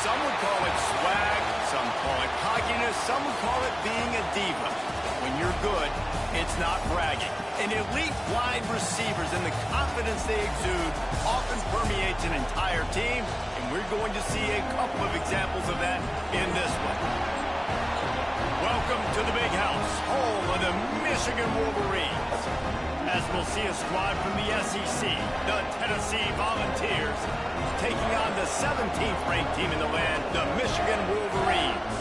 Some would call it swag, some call it cockiness, some would call it being a diva. When you're good, it's not bragging. And elite wide receivers and the confidence they exude often permeates an entire team, and we're going to see a couple of examples of that in this one. Welcome to the Big House, home of the Michigan Wolverines. As we'll see a squad from the SEC, the Tennessee Volunteers, taking on the 17th ranked team in the land, the Michigan Wolverines.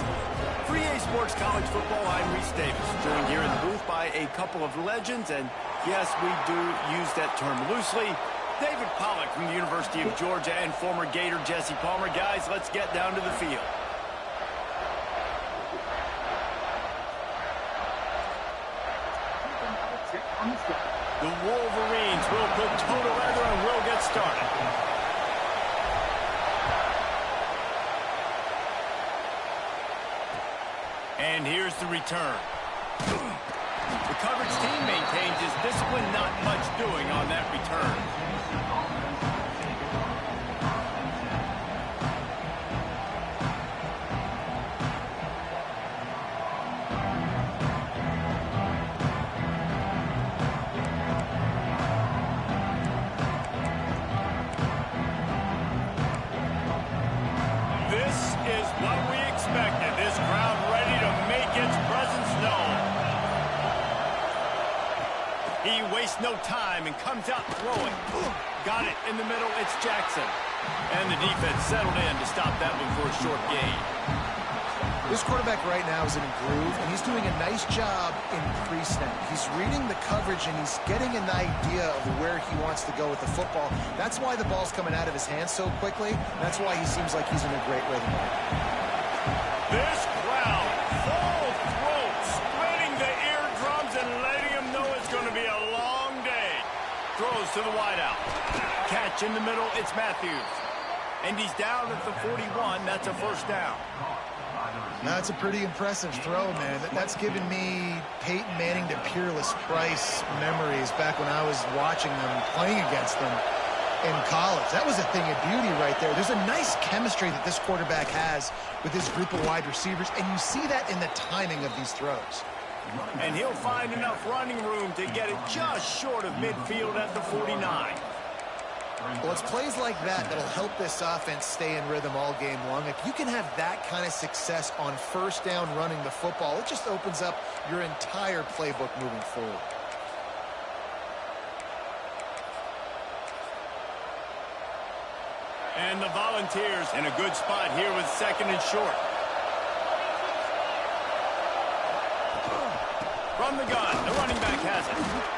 For EA Sports College Football, I'm Reese Davis, joined here in the booth by a couple of legends, and yes, we do use that term loosely. David Pollack from the University of Georgia and former Gator Jesse Palmer. Guys, let's get down to the field. The Wolverines will put toe to leather and will get started. And here's the return. The coverage team maintains his discipline, not much doing on that return. He wastes no time and comes out throwing. Got it in the middle. It's Jackson. And the defense settled in to stop that one for a short gain. This quarterback right now is in a groove, and he's doing a nice job in pre-snap. He's reading the coverage, and he's getting an idea of where he wants to go with the football. That's why the ball's coming out of his hands so quickly. That's why he seems like he's in a great rhythm. This crowd, full throat, splitting the eardrums and letting him know it's going to be a long day. Throws to the wideout. Catch in the middle, it's Matthews. And he's down at the 41. That's a first down. That's a pretty impressive throw, man. That's given me Peyton Manning to Peerless Price memories back when I was watching them, playing against them in college. That was a thing of beauty right there. There's a nice chemistry that this quarterback has with this group of wide receivers, and you see that in the timing of these throws. And he'll find enough running room to get it just short of midfield at the 49. Well, it's plays like that that'll help this offense stay in rhythm all game long. If you can have that kind of success on first down running the football, it just opens up your entire playbook moving forward. And the Volunteers in a good spot here with second and short. From the gun, the running back has it.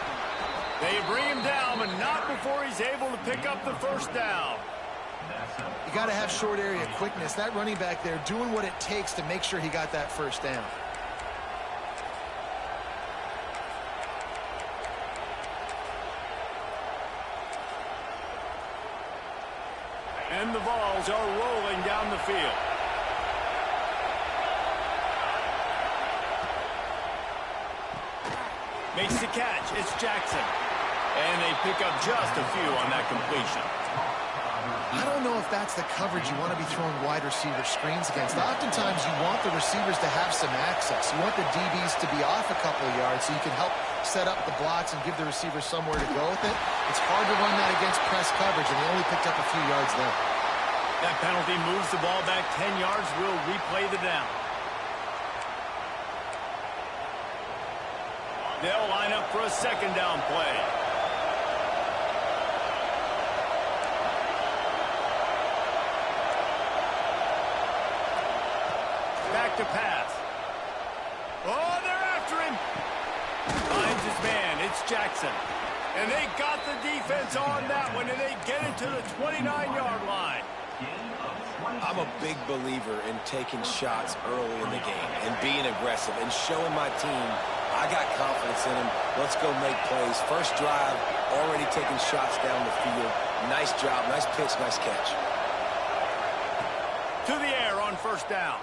They bring him down, but not before he's able to pick up the first down. You got to have short area quickness. That running back there doing what it takes to make sure he got that first down. And the balls are rolling down the field. Makes the catch. It's Jackson. And they pick up just a few on that completion. I don't know if that's the coverage you want to be throwing wide receiver screens against. Oftentimes you want the receivers to have some access. You want the DBs to be off a couple of yards so you can help set up the blocks and give the receiver somewhere to go with it. It's hard to run that against press coverage, and they only picked up a few yards there. That penalty moves the ball back 10 yards. We'll replay the down. They'll line up for a second down play. Back to pass. Finds his man. It's Jackson. And they got the defense on that one, and they get it to the 29-yard line. I'm a big believer in taking shots early in the game and being aggressive and showing my team I got confidence in them. Let's go make plays. First drive, already taking shots down the field. Nice job, nice pitch, nice catch. To the air on first down.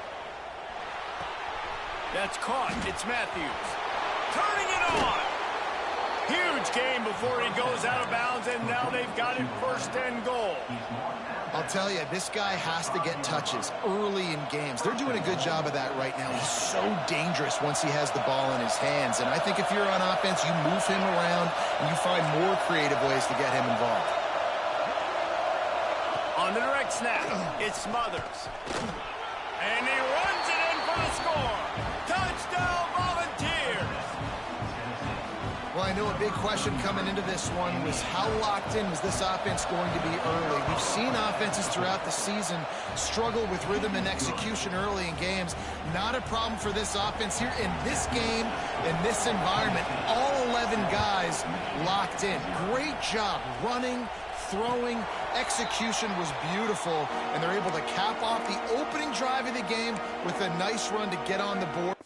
That's caught. It's Matthews. Turning it on. Huge gain before he goes out of bounds, and now they've got it first and goal. I'll tell you, this guy has to get touches early in games. They're doing a good job of that right now. He's so dangerous once he has the ball in his hands. And I think if you're on offense, you move him around and you find more creative ways to get him involved. On the direct snap, it's Smothers. And he runs it in for the score. Touchdown, Volunteers! Well, I know a big question coming into this one was how locked in was this offense going to be early? We've seen offenses throughout the season struggle with rhythm and execution early in games. Not a problem for this offense here. In this game, in this environment, all 11 guys locked in. Great job running, throwing, execution was beautiful, and they're able to cap off the opening drive of the game with a nice run to get on the board.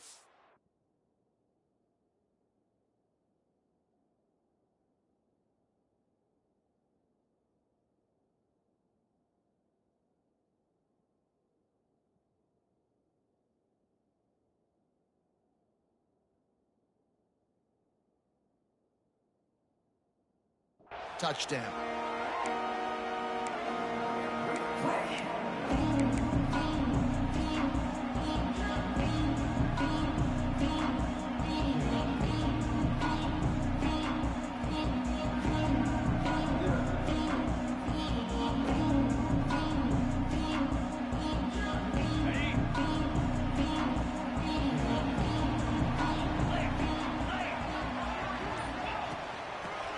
Touchdown.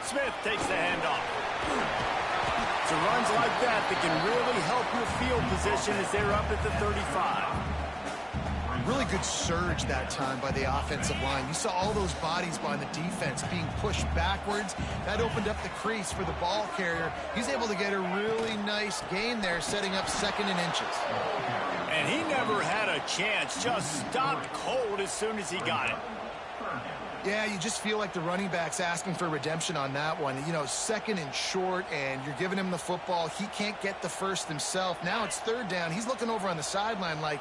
Smith takes the handoff. So runs like that can really help your field position as they're up at the 35. Really good surge that time by the offensive line. You saw all those bodies behind the defense being pushed backwards. That opened up the crease for the ball carrier. He's able to get a really nice gain there, setting up second and inches. And he never had a chance, just stopped cold as soon as he got it. Yeah, you just feel like the running back's asking for redemption on that one. You know, second and short, and you're giving him the football. He can't get the first himself. Now it's third down. He's looking over on the sideline like,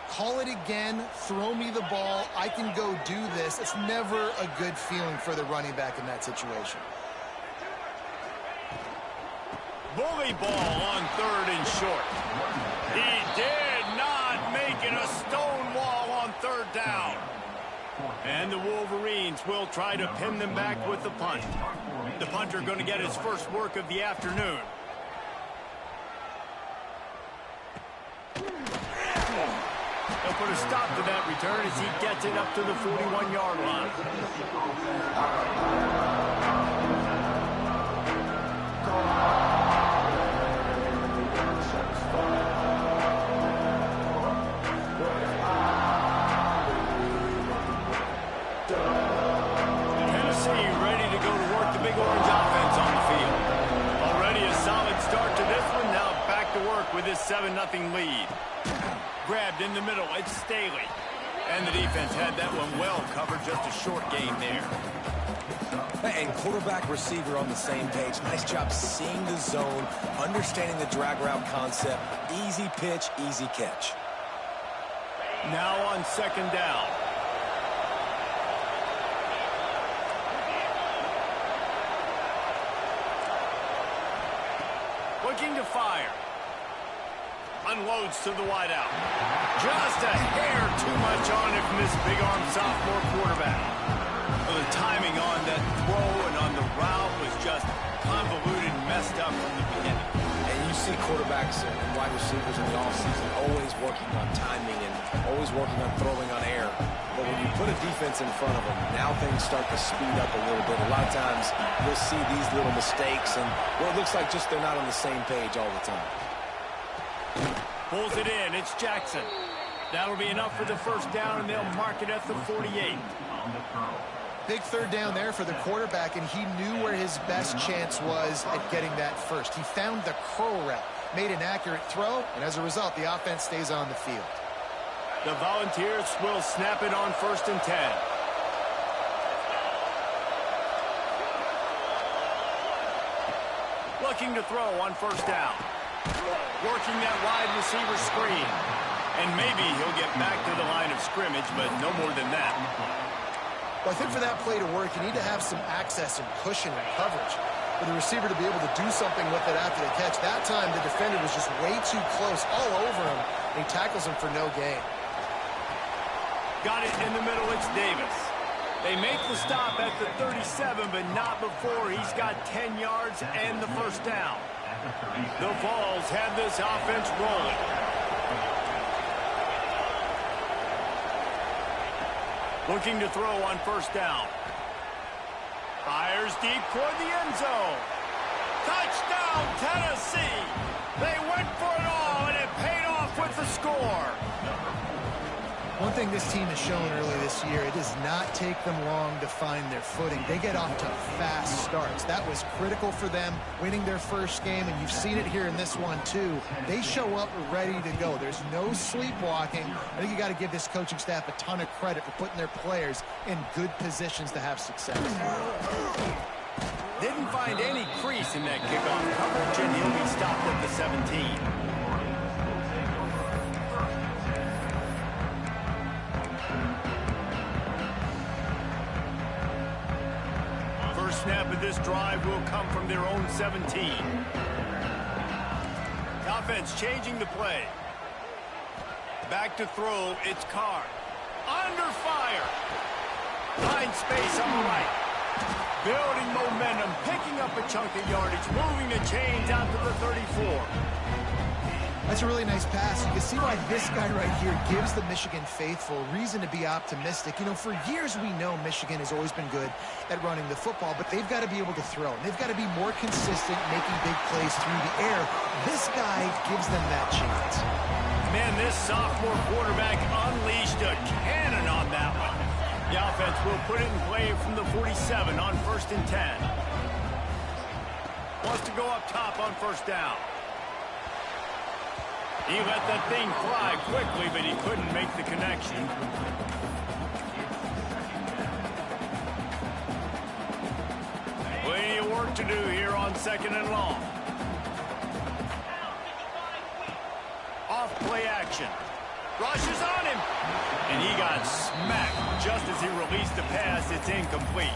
call it again, throw me the ball, I can go do this. It's never a good feeling for the running back in that situation. Bully ball on third and short. He did not make it a stone wall on third down. And the Wolverines will try to pin them back with the punt. The punter going to get his first work of the afternoon. They'll put a stop to that return as he gets it up to the 41-yard line. With his 7-0 lead. Grabbed in the middle, it's Staley. And the defense had that one well covered, just a short gain there. And quarterback receiver on the same page. Nice job seeing the zone, understanding the drag route concept. Easy pitch, easy catch. Now on second down. Looking to fire. Unloads to the wideout. Just a hair too much on it from this big arm sophomore quarterback. Well, the timing on that throw and on the route was just convoluted and messed up from the beginning. And you see quarterbacks and wide receivers in the offseason always working on timing and always working on throwing on air. But when you put a defense in front of them, now things start to speed up a little bit. A lot of times you'll see these little mistakes and, well, it looks like just they're not on the same page all the time. Pulls it in. It's Jackson. That'll be enough for the first down, and they'll mark it at the 48. Big third down there for the quarterback, and he knew where his best chance was at getting that first. He found the curl route, made an accurate throw, and as a result, the offense stays on the field. The Volunteers will snap it on 1st and 10. Looking to throw on 1st down. Working that wide receiver screen. And maybe he'll get back to the line of scrimmage, but no more than that. Well, I think for that play to work, you need to have some access and cushion and coverage for the receiver to be able to do something with it after the catch. That time, the defender was just way too close, all over him, and he tackles him for no gain. Got it in the middle. It's Davis. They make the stop at the 37, but not before he's got 10 yards and the 1st down. The Vols have this offense rolling. Looking to throw on 1st down. Fires deep toward the end zone. Touchdown, Tennessee! They went for it all, and it paid off with the score. One thing this team has shown early this year, it does not take them long to find their footing. They get off to fast starts. That was critical for them, winning their first game, and you've seen it here in this one too. They show up ready to go. There's no sleepwalking. I think you got to give this coaching staff a ton of credit for putting their players in good positions to have success. Didn't find any crease in that kickoff coverage, and he'll be stopped at the 17. Snap of this drive will come from their own 17. Offense changing the play. Back to throw, it's Carr. Under fire. Finds space on the right. Building momentum, picking up a chunk of yardage, moving the chains out to the 34. That's a really nice pass. You can see why this guy right here gives the Michigan faithful reason to be optimistic. You know, for years we know Michigan has always been good at running the football, but they've got to be able to throw. And they've got to be more consistent, making big plays through the air. This guy gives them that chance. Man, this sophomore quarterback unleashed a cannon on that one. The offense will put it in play from the 47 on 1st and 10. Wants to go up top on 1st down. He let that thing fly quickly, but he couldn't make the connection. Plenty of work to do here on 2nd and long. Off play action. Rushes on him. And he got smacked just as he released the pass. It's incomplete.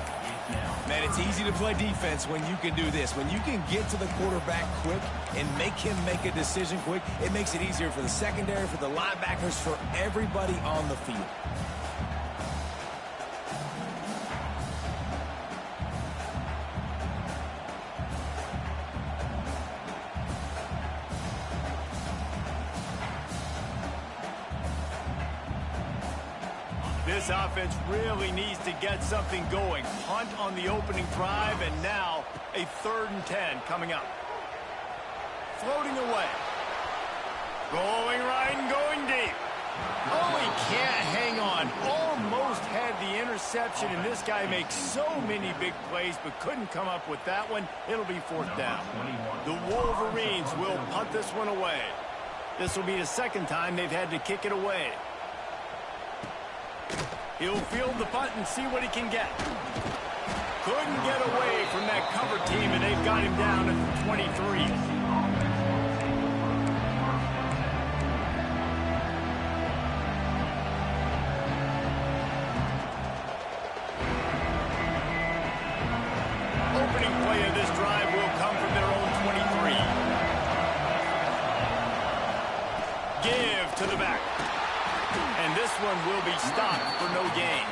Man, it's easy to play defense when you can do this. When you can get to the quarterback quick and make him make a decision quick, it makes it easier for the secondary, for the linebackers, for everybody on the field. This offense really needs to get something going. Punt on the opening drive, and now a 3rd and 10 coming up. Floating away. Going right and going deep. Oh, he can't hang on. Almost had the interception, and this guy makes so many big plays, but couldn't come up with that one. It'll be 4th down. The Wolverines will punt this one away. This will be the 2nd time they've had to kick it away. He'll field the punt and see what he can get. Couldn't get away from that cover team, and they've got him down at the 23. Opening play of this drive will come from their own 23. Give to the back. And this one will be stopped for no gain.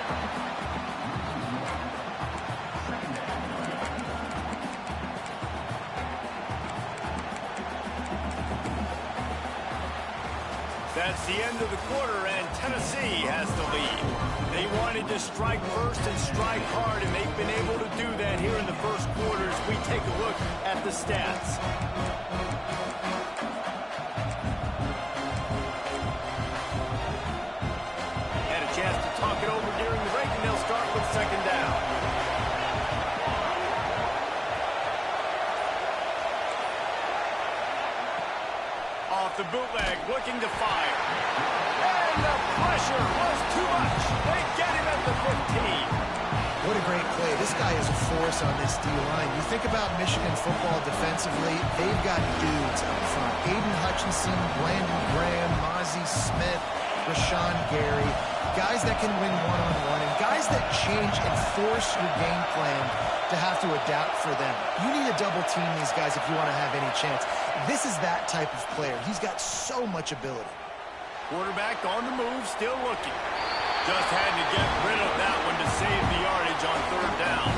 That's the end of the quarter, and Tennessee has the lead. They wanted to strike first and strike hard, and they've been able to do that here in the first quarter as we take a look at the stats. Chance to talk it over during the break, and they'll start with 2nd down. the bootleg, looking to fire. And the pressure was too much. They get him at the 15. What a great play. This guy is a force on this D-line. You think about Michigan football defensively, they've got dudes up front. Aiden Hutchinson, Brandon Graham, Mozzie Smith, Rashawn Gary. Guys that can win one-on-one and guys that change and force your game plan to have to adapt for them. You need to double team these guys if you want to have any chance. This is that type of player. He's got so much ability. Quarterback on the move, still looking. Just had to get rid of that one to save the yardage on third down.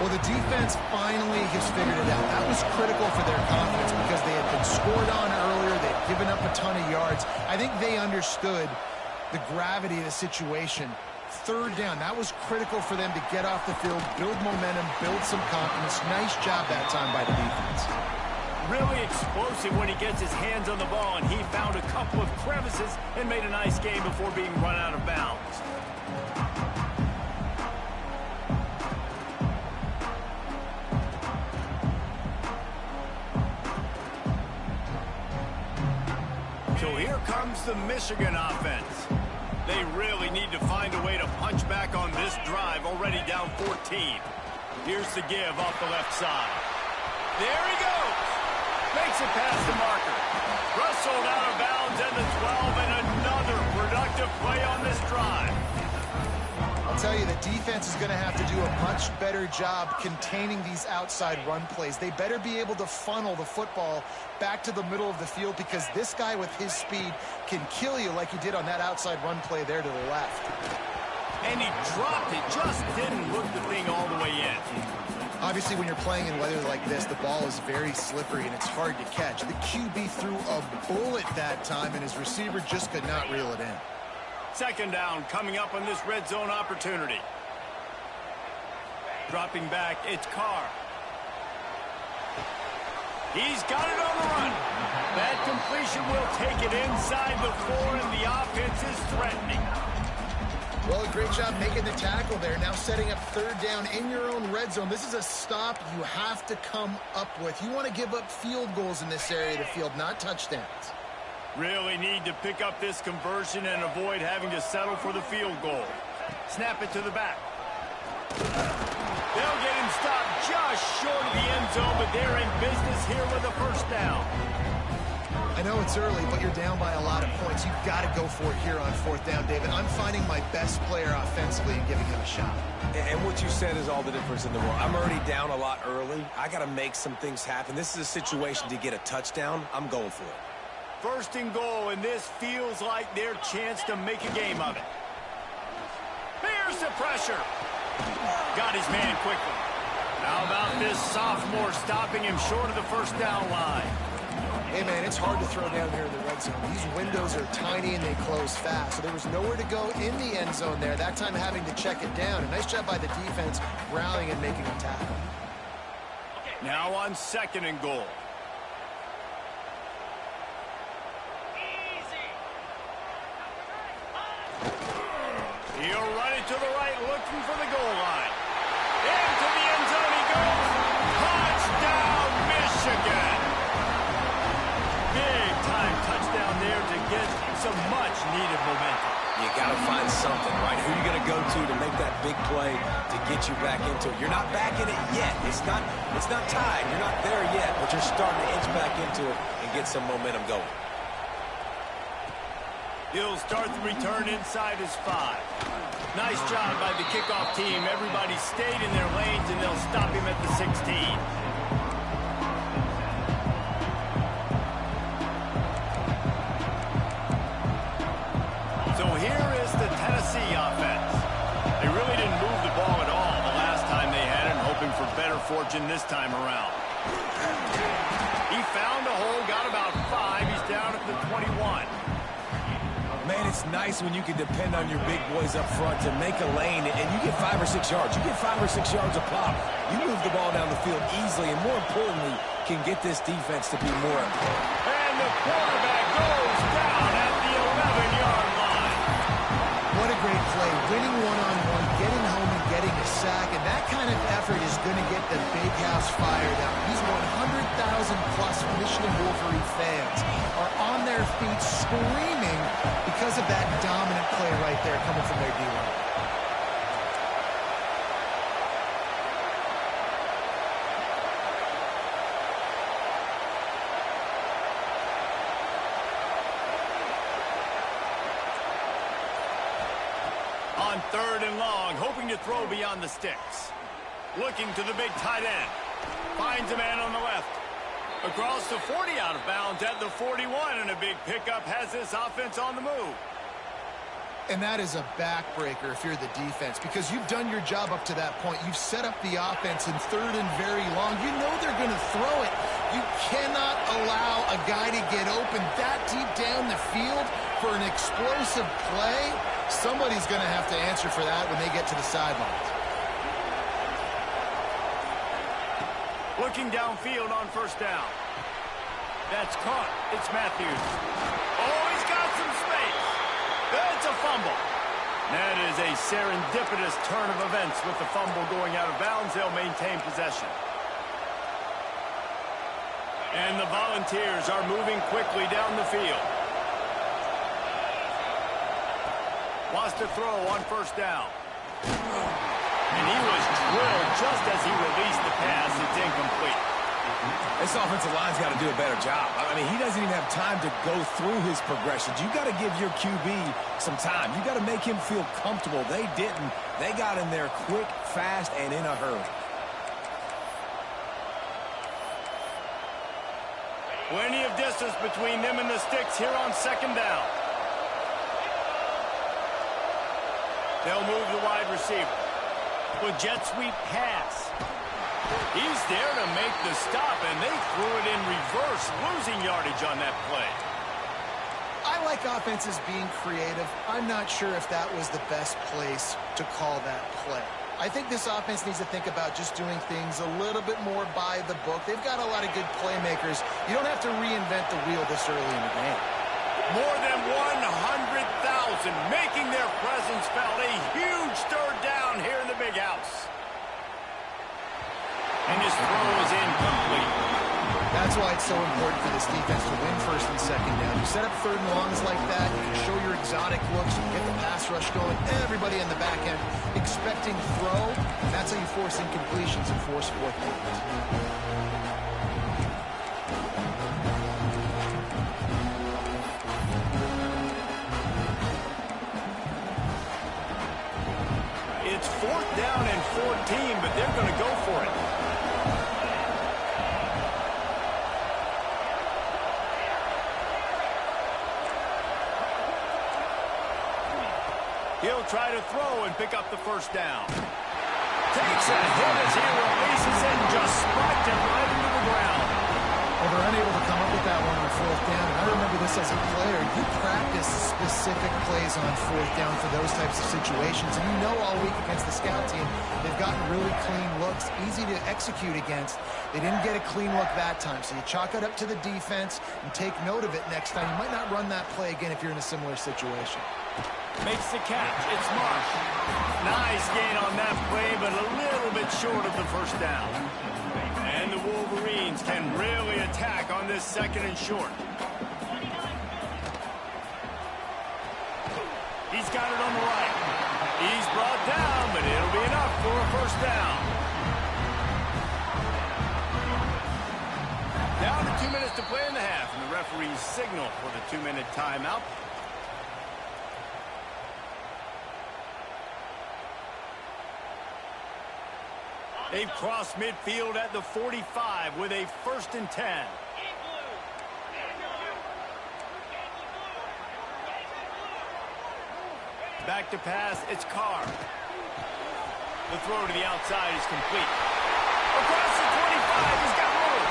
Well, the defense finally has figured it out. That was critical for their confidence because they had been scored on earlier. They'd given up a ton of yards. I think they understood the gravity of the situation. Third down, that was critical for them to get off the field, build momentum, build some confidence. Nice job that time by the defense. Really explosive when he gets his hands on the ball, and he found a couple of crevices and made a nice game before being run out of bounds. So here comes the Michigan offense. They really need to find a way to punch back on this drive, already down 14. Here's the give off the left side. There he goes. Makes it past the marker. Rustled out of bounds at the 12, and another productive play on this drive. I'll tell you, the defense is going to have to do a much better job containing these outside run plays. They better be able to funnel the football back to the middle of the field because this guy with his speed can kill you like he did on that outside run play there to the left. And he dropped it, just didn't hook the thing all the way in. Obviously, when you're playing in weather like this, the ball is very slippery and it's hard to catch. The QB threw a bullet that time, and his receiver just could not reel it in. Second down coming up on this red zone opportunity. Dropping back, it's Carr. He's got it on the run. That completion will take it inside the 4, and the offense is threatening. Well, a great job making the tackle there. Now setting up third down in your own red zone. This is a stop you have to come up with. You want to give up field goals in this area of the field, not touchdowns. Really need to pick up this conversion and avoid having to settle for the field goal. Snap it to the back. They'll get him stopped just short of the end zone, but they're in business here with a first down. I know it's early, but you're down by a lot of points. You've got to go for it here on fourth down, David. I'm finding my best player offensively and giving him a shot. And what you said is all the difference in the world. I'm already down a lot early. I got to make some things happen. This is a situation to get a touchdown. I'm going for it. First and goal, and this feels like their chance to make a game of it. Here's the pressure. Got his man quickly. How about this sophomore stopping him short of the first down line? Hey, man, it's hard to throw down here in the red zone. These windows are tiny and they close fast, so there was nowhere to go in the end zone there, that time having to check it down. A nice job by the defense rallying and making a tackle. Now on second and goal. He'll run it to the right, looking for the goal line. Into the end zone he goes. Touchdown, Michigan! Big-time touchdown there to get some much-needed momentum. You got to find something, right? Who are you going to go to make that big play to get you back into it? You're not back in it yet. It's not tied. You're not there yet, but you're starting to inch back into it and get some momentum going. He'll start the return inside his 5. Nice job by the kickoff team. Everybody stayed in their lanes, and they'll stop him at the 16. So here is the Tennessee offense. They really didn't move the ball at all the last time they had it, hoping for better fortune this time around. He found a hole, got about 5. He's down at the 21. Man, it's nice when you can depend on your big boys up front to make a lane, and you get 5 or 6 yards. You get 5 or 6 yards a pop. You move the ball down the field easily, and more importantly, can get this defense to be more. And the quarterback goes down at the 11-yard line. What a great play. Winning one-on-one, getting home and getting a sack, and that kind of effort is going to get the big house fired up. He's 100,000 plus Michigan Wolverine fans are on their feet screaming because of that dominant play right there coming from their D-line. On 3rd and long, hoping to throw beyond the sticks. Looking to the big tight end. Finds a man on the left. Across the 40, out of bounds at the 41, and a big pickup has this offense on the move. And that is a backbreaker if you're the defense, because you've done your job up to that point. You've set up the offense in 3rd and very long. You know they're going to throw it. You cannot allow a guy to get open that deep down the field for an explosive play. Somebody's going to have to answer for that when they get to the sidelines. Looking downfield on 1st down. That's caught. It's Matthews. Oh, he's got some space. That's a fumble. That is a serendipitous turn of events with the fumble going out of bounds. They'll maintain possession. And the Volunteers are moving quickly down the field. Wants to throw on 1st down. And he was drilled just as he released the pass. It's incomplete. This offensive line's got to do a better job. I mean, he doesn't even have time to go through his progressions. You got to give your QB some time. You got to make him feel comfortable. They didn't. They got in there quick, fast, and in a hurry. Plenty of distance between them and the sticks here on 2nd down. They'll move the wide receiver. With jet sweep pass. He's there to make the stop, and they threw it in reverse, losing yardage on that play. I like offenses being creative. I'm not sure if that was the best place to call that play. I think this offense needs to think about just doing things a little bit more by the book. They've got a lot of good playmakers. You don't have to reinvent the wheel this early in the game. More than 100,000 making their presence felt. A huge 3rd down here in the big house. And his throw is incomplete. That's why it's so important for this defense to win 1st and 2nd down. You set up 3rd and longs like that, you can show your exotic looks, you can get the pass rush going, everybody in the back end expecting throw, and that's how you force incompletions and force 4th downs. It's 4th down and 14, but they're going to go for it. He'll try to throw and pick up the 1st down. Takes a hit as he releases it and just spiked it right into the ground. Well, they're unable to come up with that one on 4th down. And I remember this as a player. You practice specific plays on 4th down for those types of situations. And you know all week against the scout team, they've gotten really clean looks, easy to execute against. They didn't get a clean look that time. So you chalk it up to the defense and take note of it next time. You might not run that play again if you're in a similar situation. Makes the catch. It's Marsh. Nice gain on that play, but a little bit short of the 1st down. And the Wolverines can really attack on this 2nd and short. He's got it on the right. He's brought down, but it'll be enough for a 1st down. Down to 2 minutes to play in the half, and the referees signal for the 2-minute timeout. They've crossed midfield at the 45 with a 1st and 10. Back to pass, it's Carr. The throw to the outside is complete. Across the 25, he's got room.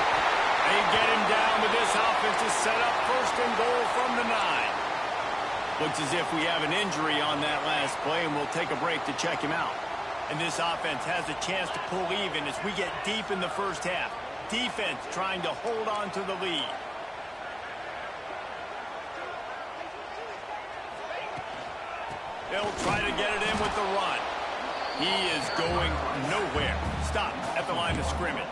They get him down, but this offense is set up 1st and goal from the 9. Looks as if we have an injury on that last play, and we'll take a break to check him out. And this offense has a chance to pull even as we get deep in the 1st half. Defense trying to hold on to the lead. They'll try to get it in with the run. He is going nowhere. Stop at the line of scrimmage.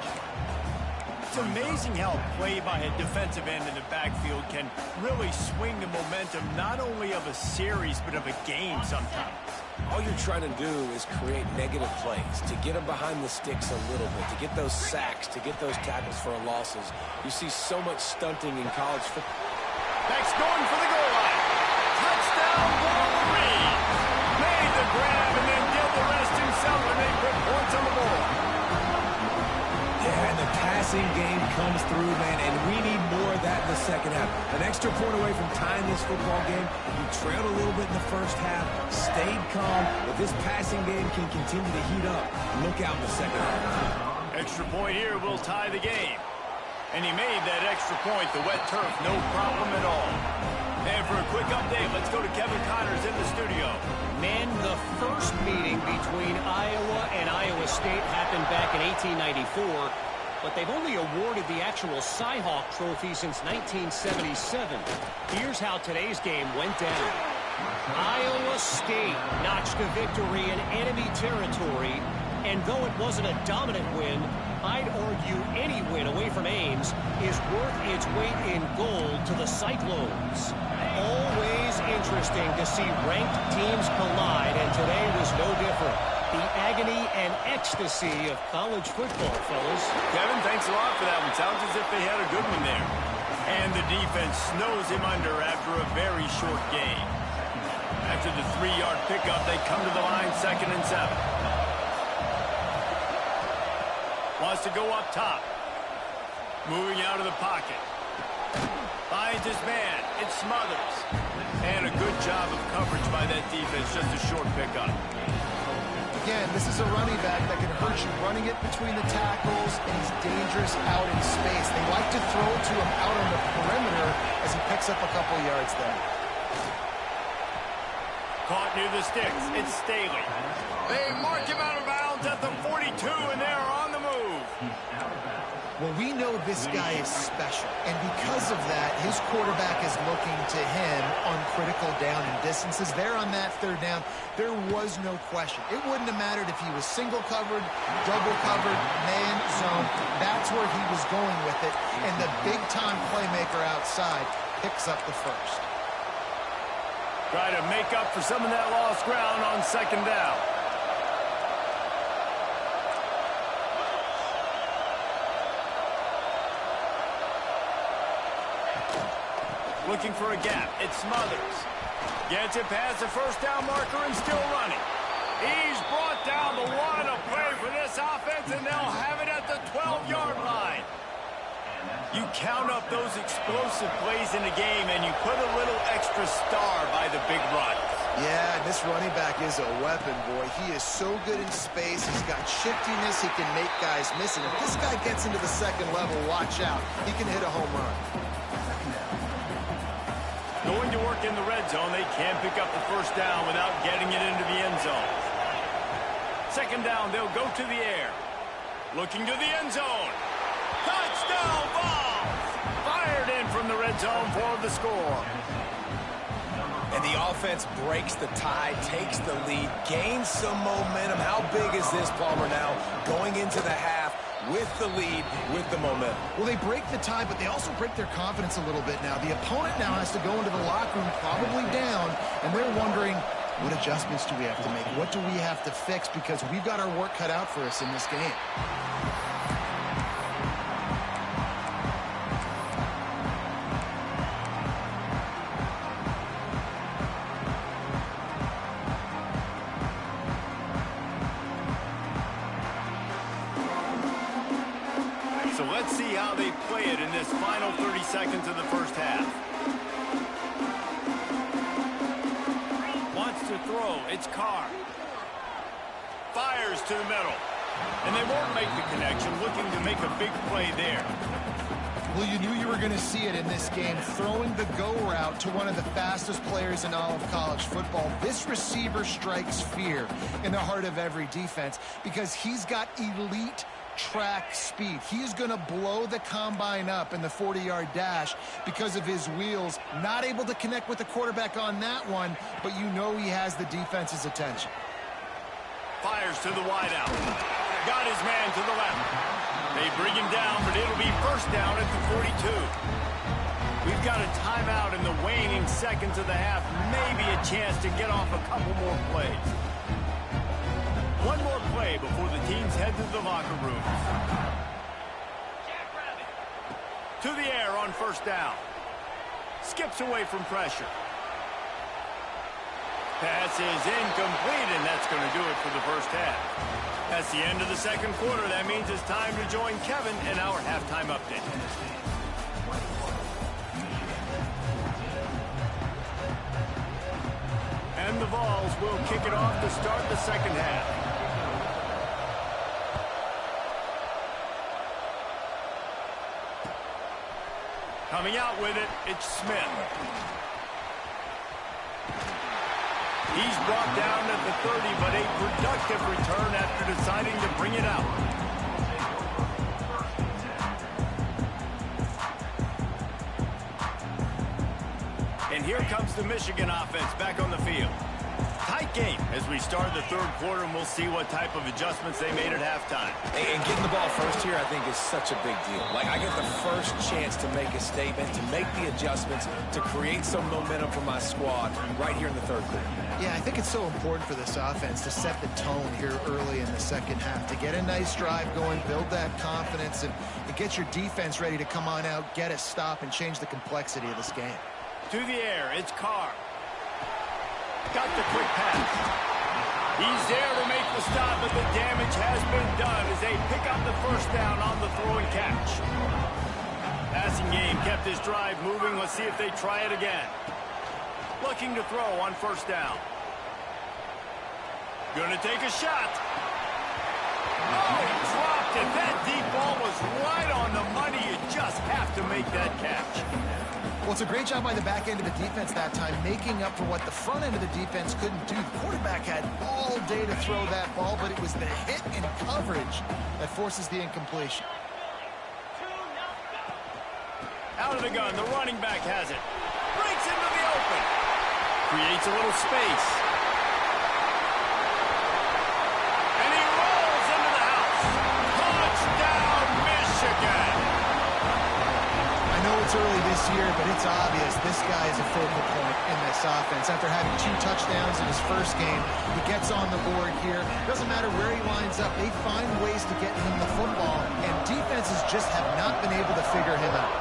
It's amazing how play by a defensive end in the backfield can really swing the momentum not only of a series but of a game sometimes. All you're trying to do is create negative plays, to get them behind the sticks a little bit, to get those sacks, to get those tackles for losses. You see so much stunting in college football. Beck's going for the goal line. Touchdown, Wolverine. Made the grab and then did the rest himself, and they put points on the board. Yeah, and the passing game comes through, man, and we need more of that in the second half. An extra point away from tying this football game. You trailed a little bit in the first half, stayed calm, but this passing game can continue to heat up. Look out in the second half. Extra point here will tie the game. And he made that extra point, the wet turf, no problem at all. And for a quick update, let's go to Kevin Connors in the studio. Men, the first meeting between Iowa and Iowa State happened back in 1894, but they've only awarded the actual Cy-Hawk trophy since 1977. Here's how today's game went down. Iowa State notched a victory in enemy territory, and though it wasn't a dominant win, I'd argue any win away from Ames is worth its weight in gold to the Cyclones. Always interesting to see ranked teams collide, and today was no different. The agony and ecstasy of college football, fellas. Kevin, thanks a lot for that one. Sounds as if they had a good one there. And the defense snows him under after a very short game. After the 3-yard pickup, they come to the line 2nd and 7. Wants to go up top. Moving out of the pocket. Finds his man. It smothers. And a good job of coverage by that defense. Just a short pickup. Again, this is a running back that can hurt you running it between the tackles, and he's dangerous out in space. They like to throw to him out on the perimeter as he picks up a couple yards there. Caught near the sticks. It's Staley. They mark him out of bounds at the 42, and they're on the move. Well, we know this guy is special, and because of that, his quarterback is looking to him on critical down and distances. There on that 3rd down, there was no question. It wouldn't have mattered if he was single covered, double covered, man zone. That's where he was going with it, and the big-time playmaker outside picks up the first. Try to make up for some of that lost ground on 2nd down. Looking for a gap. It smothers. Gets it past the 1st down marker and still running. He's brought down the one. A play for this offense, and they'll have it at the 12-yard line. You count up those explosive plays in the game, and you put a little extra star by the big run. Yeah, this running back is a weapon, boy. He is so good in space. He's got shiftiness. He can make guys miss. And if this guy gets into the 2nd level, watch out. He can hit a home run. Going to work in the red zone. They can't pick up the 1st down without getting it into the end zone. 2nd down, they'll go to the air. Looking to the end zone. Touchdown ball! Fired in from the red zone for the score. And the offense breaks the tie, takes the lead, gains some momentum. How big is this, Palmer, now going into the half with the lead, with the momentum? Well, they break the tie, but they also break their confidence a little bit now. The opponent now has to go into the locker room probably down, and they're wondering, what adjustments do we have to make? What do we have to fix? Because we've got our work cut out for us in this game. So let's see how they play it in this final 30 seconds of the 1st half. Wants to throw. It's Carr. Fires to the middle. And they won't make the connection, looking to make a big play there. Well, you knew you were going to see it in this game, throwing the go route to one of the fastest players in all of college football. This receiver strikes fear in the heart of every defense because he's got elite track speed. He is going to blow the combine up in the 40-yard dash because of his wheels. Not able to connect with the quarterback on that one, but you know he has the defense's attention. Fires to the wideout. got his man to the left. They bring him down, but it'll be first down at the 42. We've got a timeout in the waning seconds of the half. Maybe a chance to get off a couple more plays. One more play before the teams head to the locker rooms. To the air on first down. Skips away from pressure. Pass is incomplete, and that's going to do it for the first half. That's the end of the second quarter. That means it's time to join Kevin in our halftime update. And the Vols will kick it off to start the second half. Coming out with it, it's Smith. He's brought down at the 30, but a productive return after deciding to bring it out. And here comes the Michigan offense back on the field. Tight game as we start the third quarter, and we'll see what type of adjustments they made at halftime. And getting the ball first here, I think, is such a big deal. Like, I get the first chance to make a statement, to make the adjustments, to create some momentum for my squad right here in the third quarter. Yeah, I think it's so important for this offense to set the tone here early in the second half, to get a nice drive going, build that confidence, and get your defense ready to come on out, get a stop, and change the complexity of this game. To the air, it's Carr. Got the quick pass. He's there to make the stop, but the damage has been done as they pick up the first down on the throw and catch. Passing game kept his drive moving. Let's see if they try it again. Looking to throw on first down. Gonna take a shot. Oh, he dropped it. That deep ball was right on the money. You just have to make that catch. Well, it's a great job by the back end of the defense that time, making up for what the front end of the defense couldn't do. The quarterback had all day to throw that ball, but it was the hit and coverage that forces the incompletion. Out of the gun, the running back has it. Breaks into the open. Creates a little space. And he rolls into the house. Touchdown, Michigan. I know it's early this year, but it's obvious this guy is a focal point in this offense. After having 2 touchdowns in his first game, he gets on the board here. Doesn't matter where he lines up, they find ways to get him the football, and defenses just have not been able to figure him out.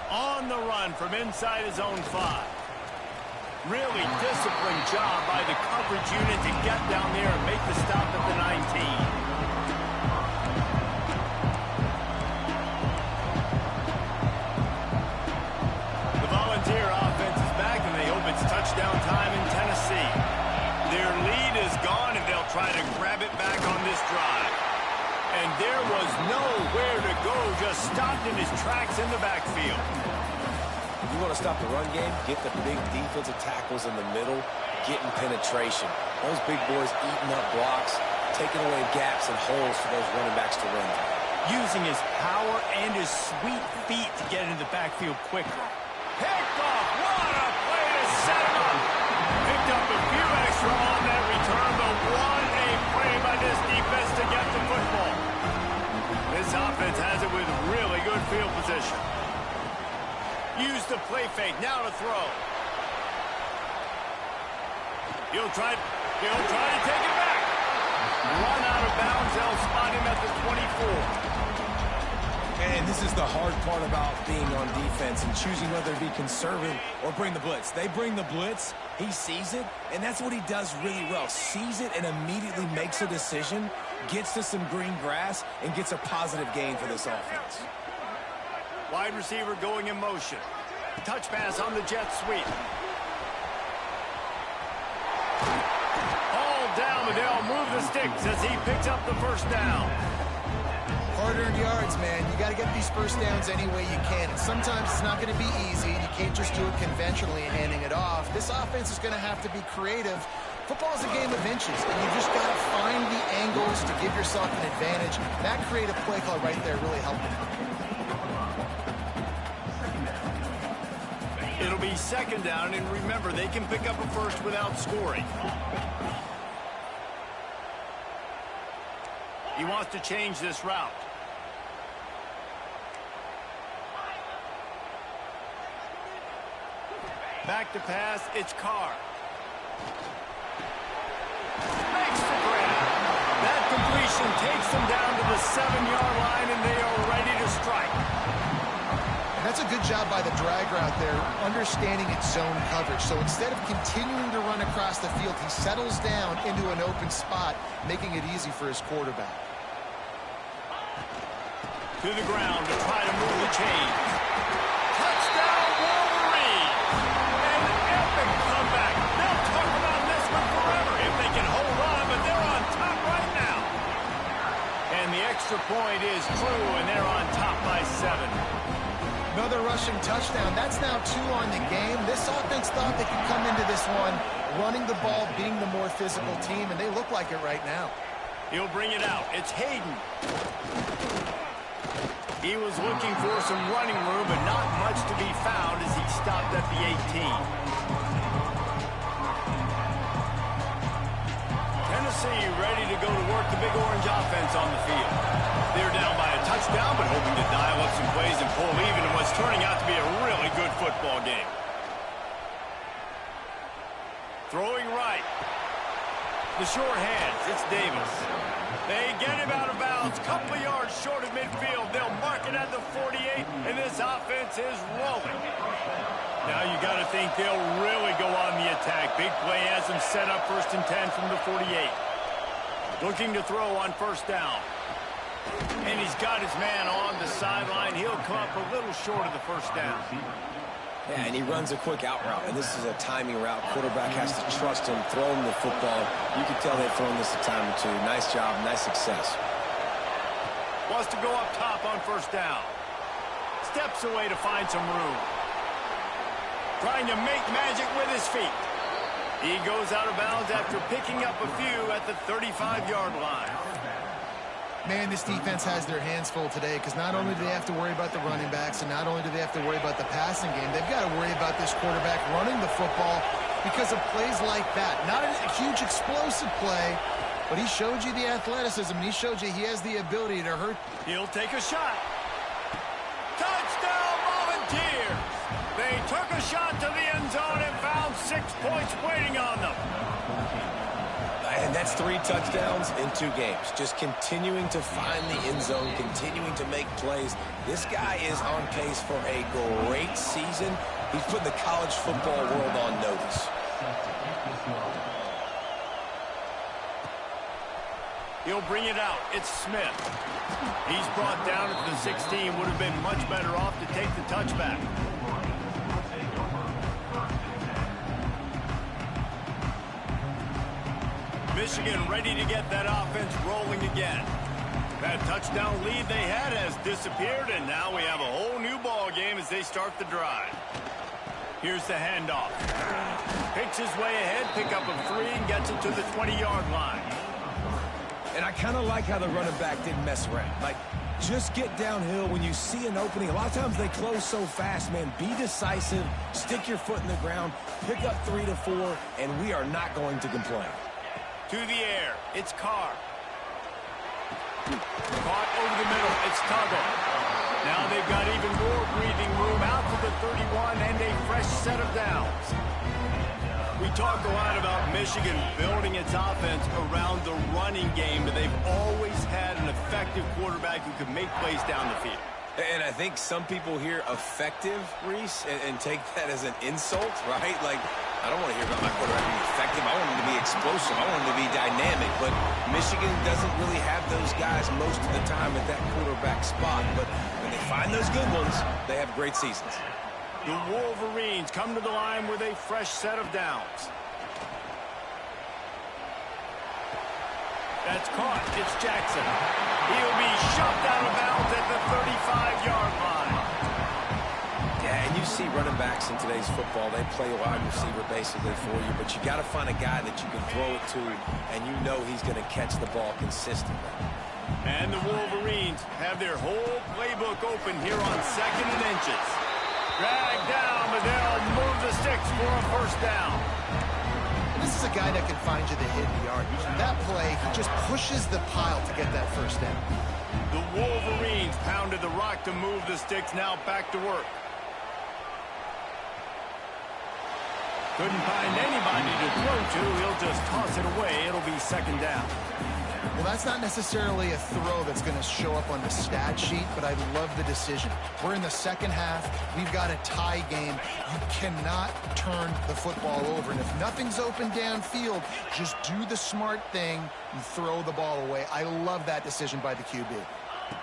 On the run from inside his own 5. Really disciplined job by the coverage unit to get down there and make the stop at the 19. Offense is back, and they hope it's touchdown time in Tennessee. Their lead is gone, and they'll try to grab it back on this drive. And there was nowhere to go, just stopped in his tracks in the backfield. You want to stop the run game? Get the big defensive tackles in the middle, getting penetration. Those big boys eating up blocks, taking away gaps and holes for those running backs to run through. Using his power and his sweet feet to get into the backfield quicker. Picked off. What a play to set him up. Picked up a few extra on that return, but what a play by this defense to get the football. This offense has it with really good field position. Use the play fake. Now to throw. He'll try to take it back. Run out of bounds. They'll spot him at the 24. And this is the hard part about being on defense and choosing whether to be conservative or bring the blitz. They bring the blitz, he sees it, and that's what he does really well. Sees it and immediately makes a decision, gets to some green grass, and gets a positive gain for this offense. Wide receiver going in motion. Touch pass on the jet sweep. All down, but they'll move the sticks as he picks up the first down. Hard-earned yards, man. You got to get these first downs any way you can. And sometimes it's not going to be easy, and you can't just do it conventionally and handing it off. This offense is going to have to be creative. Football's a game of inches, and you just got to find the angles to give yourself an advantage. That creative play call right there really helped him. It'll be second down, and remember, they can pick up a first without scoring. wants to change this route. Back to pass, it's Carr. Makes the grab. That completion takes them down to the 7-yard line, and they are ready to strike. And that's a good job by the drag route there, understanding its zone coverage. So instead of continuing to run across the field, he settles down into an open spot, making it easy for his quarterback. To the ground to try to move the chains. Touchdown, Wolverine! An epic comeback. They'll talk about this one forever if they can hold on, but they're on top right now. And the extra point is true, and they're on top by 7. Another rushing touchdown. That's now 2 on the game. This offense thought they could come into this one running the ball, being the more physical team, and they look like it right now. He'll bring it out. It's Hayden. He was looking for some running room, but not much to be found as he stopped at the 18. Tennessee ready to go to work the Big Orange offense on the field. They're down by a touchdown, but hoping to dial up some plays and pull even in what's turning out to be a really good football game. Throwing right. The short hands, it's Davis. They get him out of bounds, couple of yards short of midfield. They'll mark it at the 48, and this offense is rolling. Now you got to think they'll really go on the attack. Big play has them set up 1st and 10 from the 48. Looking to throw on 1st down. And he's got his man on the sideline. He'll come up a little short of the 1st down. Yeah, and he runs a quick out route, and this is a timing route. Quarterback has to trust him, throw him the football. You can tell they've thrown this a time or two. Nice job, nice success. Wants to go up top on 1st down. Steps away to find some room. Trying to make magic with his feet. He goes out of bounds after picking up a few at the 35-yard line. Man, this defense has their hands full today because not only do they have to worry about the running backs and not only do they have to worry about the passing game, they've got to worry about this quarterback running the football because of plays like that. Not a huge explosive play, but he showed you the athleticism. He showed you he has the ability to hurt. He'll take a shot. Touchdown, Volunteers! They took a shot to the end zone and found 6 points waiting on them. And that's 3 touchdowns in 2 games. Just continuing to find the end zone, continuing to make plays. This guy is on pace for a great season. He's putting the college football world on notice. He'll bring it out. It's Smith. He's brought down at the 16. Would have been much better off to take the touchback. Michigan ready to get that offense rolling again. That touchdown lead they had has disappeared, and now we have a whole new ball game as they start the drive. Here's the handoff. Picks his way ahead, pick up a 3, and gets it to the 20-yard line. And I kind of like how the running back didn't mess around. Like, just get downhill when you see an opening. A lot of times they close so fast, man. Be decisive, stick your foot in the ground, pick up 3 to 4, and we are not going to complain. To the air, it's Carr. Caught over the middle, it's Tuggle. Now they've got even more breathing room out to the 31 and a fresh set of downs. We talk a lot about Michigan building its offense around the running game, but they've always had an effective quarterback who can make plays down the field. And I think some people hear effective, Reese, and take that as an insult, right? Like, I don't want to hear about my quarterback being effective. I want him to be explosive. I want him to be dynamic. But Michigan doesn't really have those guys most of the time at that quarterback spot. But when they find those good ones, they have great seasons. The Wolverines come to the line with a fresh set of downs. That's caught. It's Jackson. He'll be shoved out of bounds at the 35-yard line. Yeah, and you see running backs in today's football, they play wide receiver basically for you, but you got to find a guy that you can throw it to, and you know he's going to catch the ball consistently. And the Wolverines have their whole playbook open here on 2nd and inches. Drag down, but they'll move the sticks for a 1st down. This is a guy that can find you the hidden yardage. That play play, he just pushes the pile to get that first down. The Wolverines pounded the rock to move the sticks, now back to work. Couldn't find anybody to throw to. He'll just toss it away. It'll be second down. Well, that's not necessarily a throw that's going to show up on the stat sheet, but I love the decision. We're in the second half. We've got a tie game. You cannot turn the football over. And if nothing's open downfield, just do the smart thing and throw the ball away. I love that decision by the QB.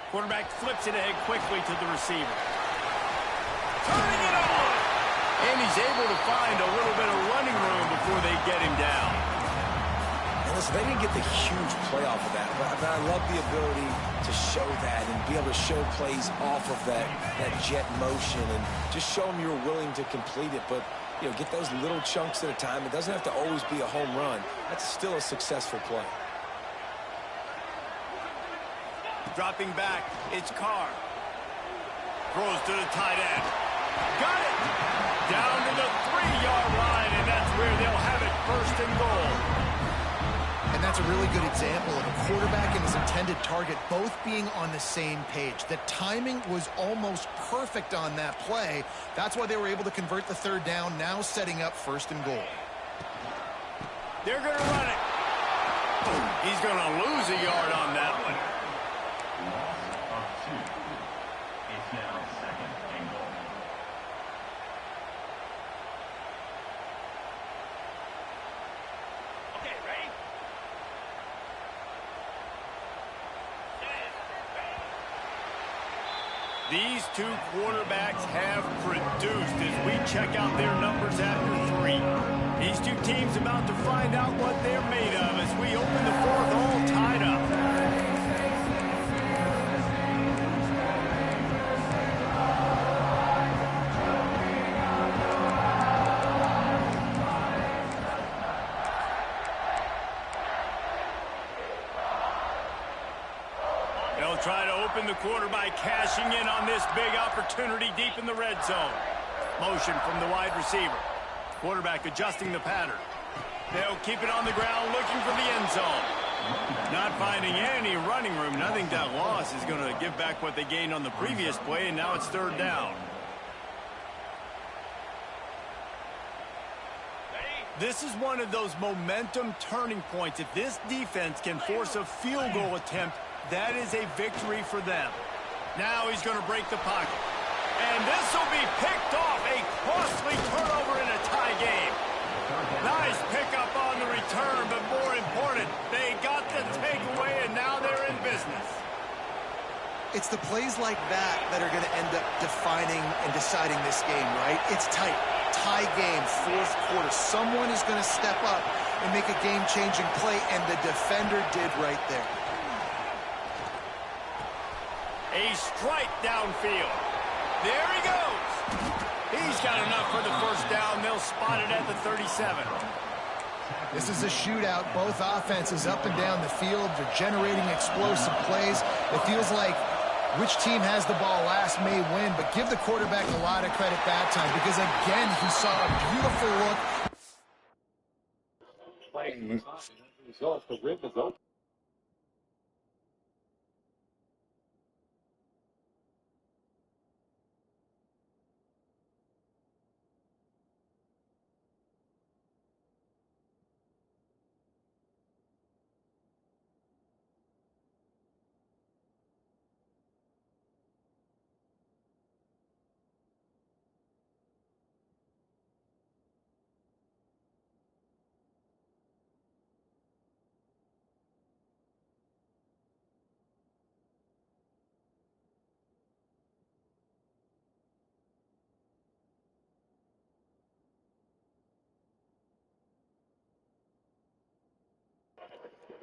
Quarterback flips it ahead quickly to the receiver. Turning it on! And he's able to find a little bit of running room before they get him down. And listen, they didn't get the huge play off of that, but I love the ability to show that and be able to show plays off of that jet motion and just show them you're willing to complete it. But, you know, get those little chunks at a time. It doesn't have to always be a home run. That's still a successful play. Dropping back, it's Carr. Throws to the tight end. Got it! Down to the 3-yard line, and that's where they'll have it, first and goal. And that's a really good example of a quarterback and his intended target both being on the same page. The timing was almost perfect on that play. That's why they were able to convert the third down, now setting up first and goal. They're going to run it. He's going to lose a yard on that one. It's now second and goal. Okay, ready? These two quarterbacks have produced as we check out their numbers after 3. These two teams about to find out what they're made of as we open the fourth, all tied up. They'll try to open the quarter by cashing in on this big opportunity deep in the red zone. Motion from the wide receiver. Quarterback adjusting the pattern. They'll keep it on the ground looking for the end zone. Not finding any running room. Nothing that loss is going to give back what they gained on the previous play, and now it's third down. This is one of those momentum turning points. If this defense can force a field goal attempt, that is a victory for them. Now he's going to break the pocket. And this will be picked off. A costly turnover in a tie game. Nice pickup on the return, but more important, they got the takeaway, and now they're in business. It's the plays like that that are going to end up defining and deciding this game, right? It's tight. Tie game, fourth quarter. Someone is going to step up and make a game-changing play, and the defender did right there. A strike downfield. There he goes. He's got enough for the first down. They'll spot it at the 37. This is a shootout. Both offenses up and down the field. They're generating explosive plays. It feels like which team has the ball last may win, but give the quarterback a lot of credit that time because, again, he saw a beautiful look. Playing results, the rim is open.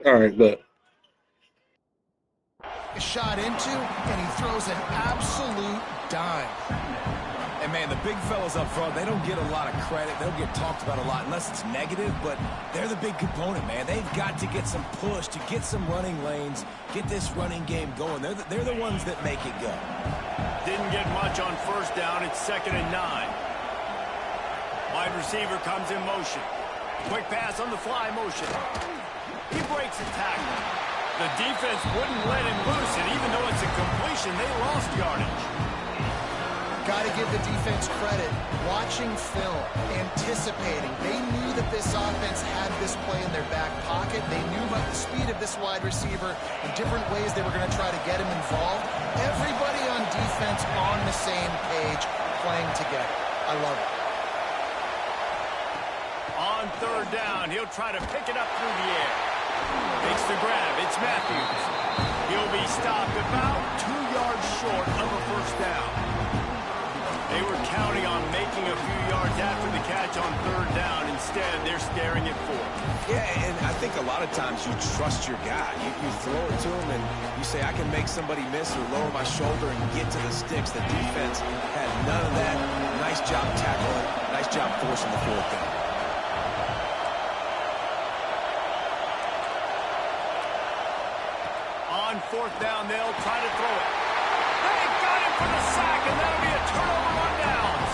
All right, look. Shot into, and he throws an absolute dime. And, man, the big fellas up front, they don't get a lot of credit. They don't get talked about a lot unless it's negative, but they're the big component, man. They've got to get some push, to get some running lanes, get this running game going. They're the ones that make it go. Didn't get much on first down. It's 2nd and 9. Wide receiver comes in motion. Quick pass on the fly motion. He breaks a tackle. The defense wouldn't let him loose, and even though it's a completion, they lost yardage. Got to give the defense credit. Watching film, anticipating. They knew that this offense had this play in their back pocket. They knew about the speed of this wide receiver and different ways they were going to try to get him involved. Everybody on defense on the same page, playing together. I love it. On third down, he'll try to pick it up through the air. Makes the grab. It's Matthews. He'll be stopped about 2 yards short of a first down. They were counting on making a few yards after the catch on third down. Instead, they're staring at 4. Yeah, and I think a lot of times you trust your guy. You throw it to him and you say, I can make somebody miss or lower my shoulder and get to the sticks. The defense had none of that. Nice job tackling. Nice job forcing the fourth down. On fourth down, they'll try to throw it. They got him for the sack, and that'll be a turnover on downs.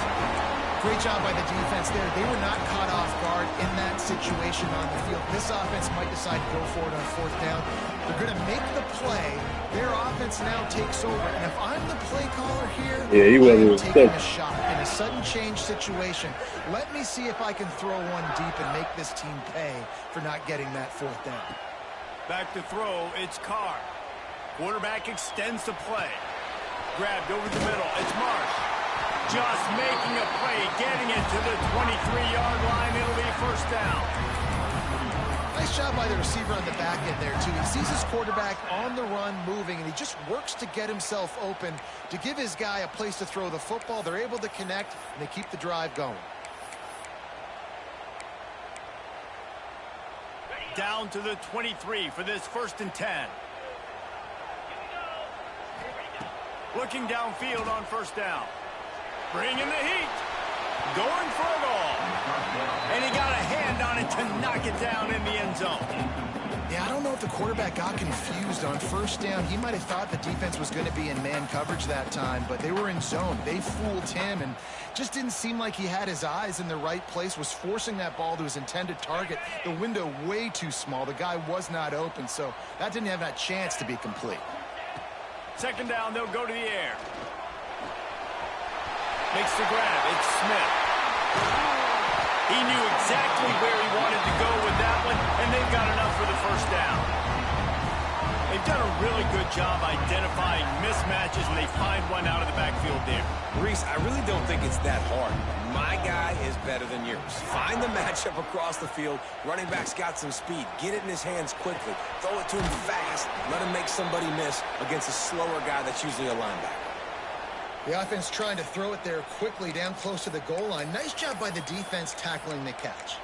Great job by the defense there. They were not caught off guard in that situation on the field. This offense might decide to go for it on fourth down. They're going to make the play. Their offense now takes over. And if I'm the play caller here, I'm taking a shot in a sudden change situation. Let me see if I can throw one deep and make this team pay for not getting that fourth down. Back to throw, it's Carr. Quarterback extends the play. Grabbed over the middle, it's Marsh. Just making a play, getting it to the 23-yard line. It'll be first down. Nice job by the receiver on the back end there, too. He sees his quarterback on the run moving, and he just works to get himself open to give his guy a place to throw the football. They're able to connect, and they keep the drive going. Down to the 23 for this 1st and 10. Looking downfield on first down. Bringing the heat. Going for it all. And he got a hand on it to knock it down in the end zone. Yeah, I don't know if the quarterback got confused on first down. He might have thought the defense was going to be in man coverage that time, but they were in zone. They fooled him and just didn't seem like he had his eyes in the right place, was forcing that ball to his intended target. The window way too small. The guy was not open, so that didn't have that chance to be complete. Second down, they'll go to the air. Makes the grab. It's Smith. He knew exactly where he wanted to go with that one, and they've got enough for the first down. They've done a really good job identifying mismatches, and they find one out of the backfield there. Reese, I really don't think it's that hard. My guy is better than yours. Find the matchup across the field. Running back's got some speed. Get it in his hands quickly. Throw it to him fast. Let him make somebody miss against a slower guy that's usually a linebacker. The offense trying to throw it there quickly down close to the goal line. Nice job by the defense tackling the catch.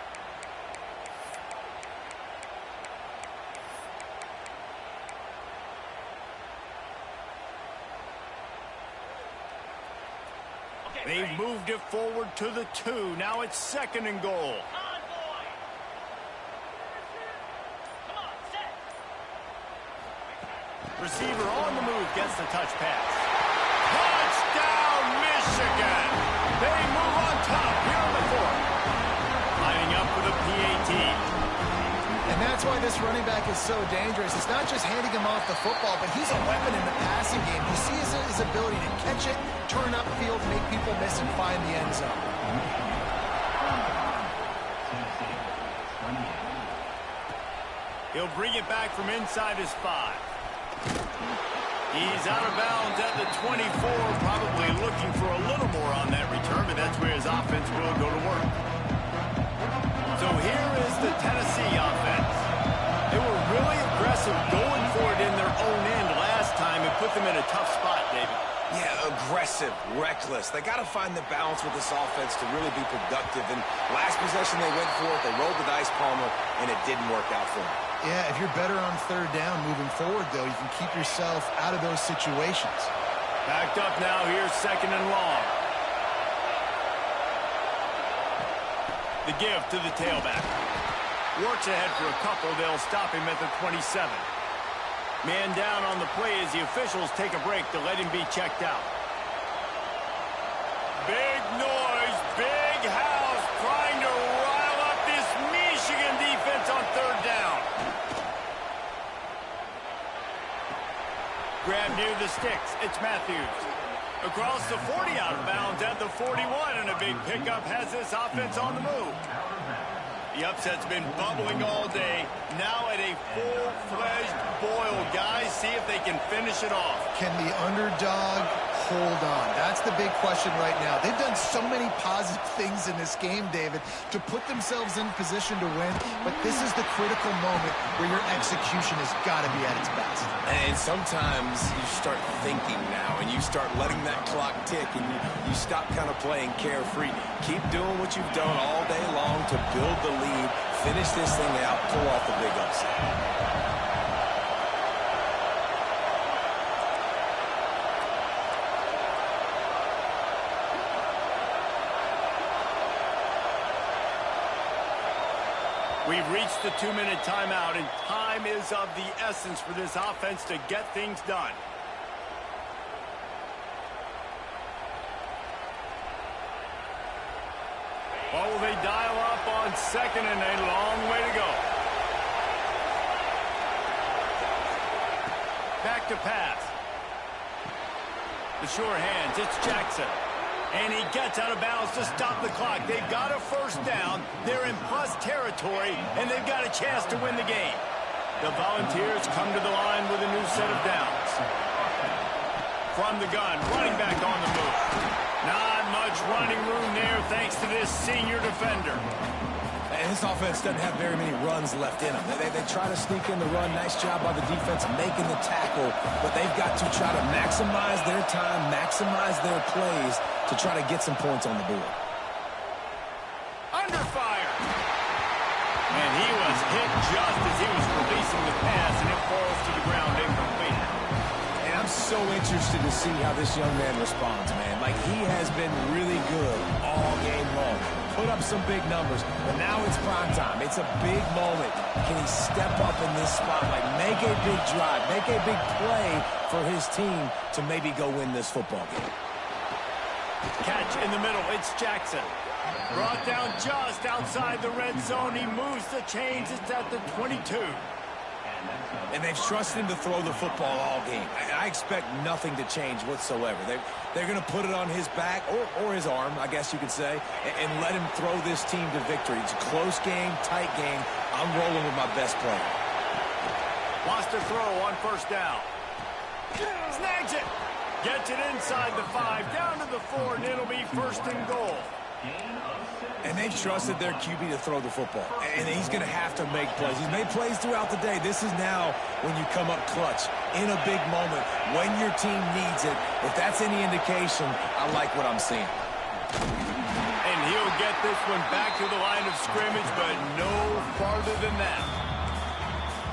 They've moved it forward to the 2. Now it's 2nd and goal. Receiver on the move gets the touch pass. Touchdown, Michigan! They move on top here on the 4th. Lining up for the PAT. And that's why this running back is so dangerous. It's not just handing him off the football, but he's a weapon in the passing game. You see his ability to catch it, turn upfield, make people miss, and find the end zone. He'll bring it back from inside his 5. He's out of bounds at the 24, probably looking for a little more on that return, but that's where his offense will go to work. So here is the Tennessee offense. They were really aggressive going for it in their own end last time and put them in a tough spot, David. Yeah, aggressive, reckless. They got to find the balance with this offense to really be productive. And last possession they went for it, they rolled the dice, Palmer, and it didn't work out for them. Yeah, if you're better on third down moving forward, though, you can keep yourself out of those situations. Backed up now, here's 2nd and long. The give to the tailback. Works ahead for a couple. They'll stop him at the 27. Man down on the play as the officials take a break to let him be checked out. Big noise, big house, trying to rile up this Michigan defense on third down. Grab near the sticks. It's Matthews. Across the 40 out of bounds at the 41, and a big pickup has this offense on the move. The upset's been bubbling all day. Now at a full-fledged boil. Guys, see if they can finish it off. Can the underdog hold on? That's the big question right now. They've done so many positive things in this game, David, to put themselves in position to win, but this is the critical moment where your execution has got to be at its best. And sometimes you start thinking now, and you start letting that clock tick, and you stop kind of playing carefree. Keep doing what you've done all day long to build the lead, finish this thing out, pull off the big upset. We've reached the 2-minute timeout, and time is of the essence for this offense to get things done. What will they dial up on second, and a long way to go? Back to pass. The sure hands, it's Jackson. And he gets out of bounds to stop the clock. They've got a first down. They're in plus territory, and they've got a chance to win the game. The Volunteers come to the line with a new set of downs. From the gun, running back on the move. Not much running room there thanks to this senior defender. And this offense doesn't have very many runs left in them. They try to sneak in the run. Nice job by the defense making the tackle. But they've got to try to maximize their time, maximize their plays to try to get some points on the board. Under fire. And he was hit just as he was releasing the pass, and it falls to the ground incomplete. And I'm so interested to see how this young man responds, man. Like, he has been really good all game long. Put up some big numbers, but now it's prime time. It's a big moment. Can he step up in this spotlight, make a big drive, make a big play for his team to maybe go win this football game? Catch in the middle. It's Jackson. Brought down just outside the red zone. He moves the chains. It's at the 22. And they've trusted him to throw the football all game. I expect nothing to change whatsoever. They're going to put it on his back, or his arm, I guess you could say, and let him throw this team to victory. It's a close game, tight game. I'm rolling with my best player. Wants to throw on first down. Snags it. Gets it inside the 5, down to the 4, and it'll be first and goal. And they've trusted their QB to throw the football. And he's going to have to make plays. He's made plays throughout the day. This is now when you come up clutch in a big moment when your team needs it. If that's any indication, I like what I'm seeing. And he'll get this one back to the line of scrimmage, but no farther than that.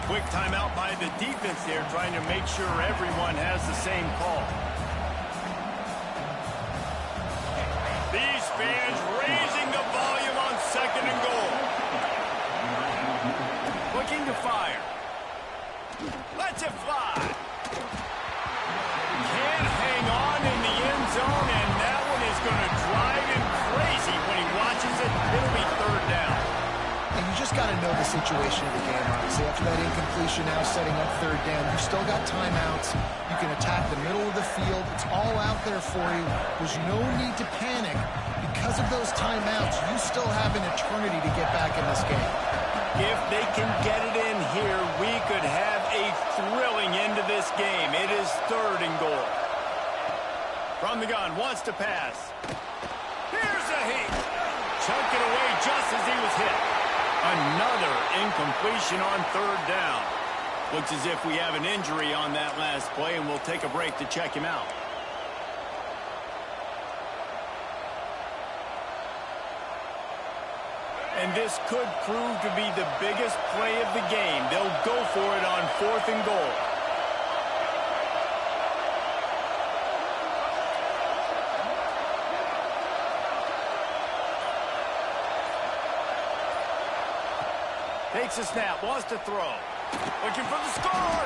Quick timeout by the defense there, trying to make sure everyone has the same call. These fans raising the volume on second and goal. Looking to fire. Lets it fly. Can't hang on in the end zone, and that one is going to drive him crazy when he watches it. It'll be third down. And you just got to know the situation of the game, obviously. After that incompletion, now setting up third down. You still got timeouts. You can attack the middle of the field. It's all out there for you. There's no need to panic. Because of those timeouts, you still have an eternity to get back in this game. If they can get it in here, we could have a thrilling end to this game. It is third and goal. From the gun, wants to pass. Here's a heat. Chunk it away just as he was hit. Another incompletion on third down. Looks as if we have an injury on that last play, and we'll take a break to check him out. And this could prove to be the biggest play of the game. They'll go for it on fourth and goal. Takes a snap, wants to throw. Looking for the score.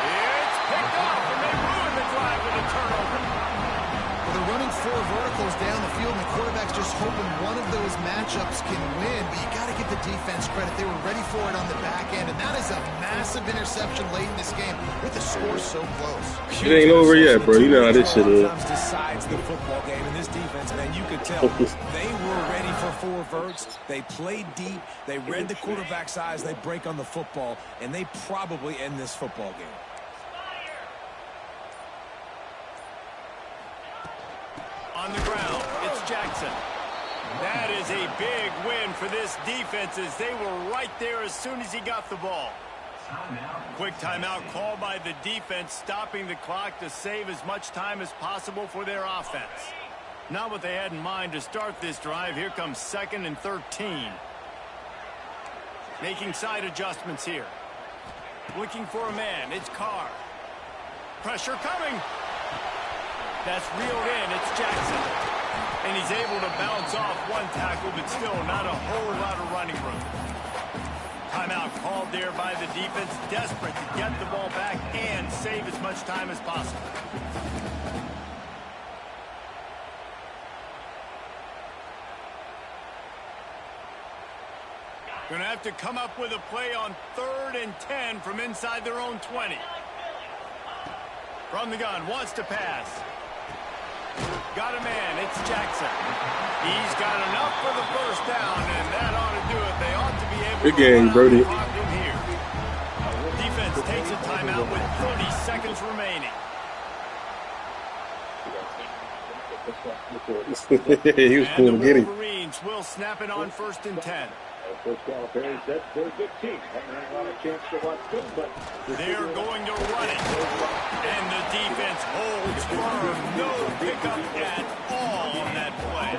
It's picked off, and they ruin the drive with a turnover. Well, they're running 4 verticals down the field, and the quarterback's just hoping one of those matchups can win. But you got to give the defense credit. They were ready for it on the back end, and that is a massive massive interception late in this game with the score so close. It ain't over yet, bro. You know how this shit is. Decides the football game, and this defense, man, you could tell they were ready for 4 verts. They played deep. They read the quarterback's eyes. They break on the football, and they probably end this football game. On the ground, it's Jackson. That is a big win for this defense as they were right there as soon as he got the ball. Quick timeout called by the defense, stopping the clock to save as much time as possible for their offense. Not what they had in mind to start this drive. Here comes 2nd and 13. Making side adjustments here. Looking for a man. It's Carr. Pressure coming. That's reeled in. It's Jackson. And he's able to bounce off one tackle, but still not a whole lot of running room. Timeout called there by the defense, desperate to get the ball back and save as much time as possible. Going to have to come up with a play on 3rd and 10 from inside their own 20. From the gun, wants to pass. Got a man, it's Jackson. He's got enough for the first down, and that ought to do it. They ought to be able Good to game, Brody. from here. Defense takes a timeout with 30 seconds remaining. He was cool to get him. Wolverines will snap it on 1st and 10. They're going to run it. And the defense holds firm. No pickup at all on that play.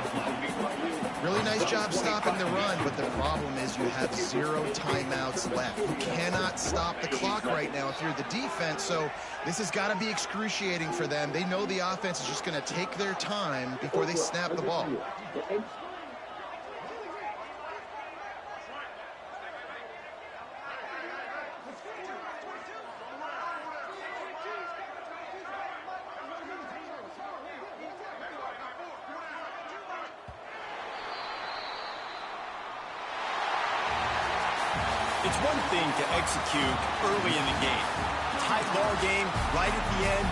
Really nice job stopping the run, but the problem is you have 0 timeouts left. You cannot stop the clock right now if you're the defense, so this has got to be excruciating for them. They know the offense is just going to take their time before they snap the ball. It's one thing to execute early in the game. Tight ball game right at the end.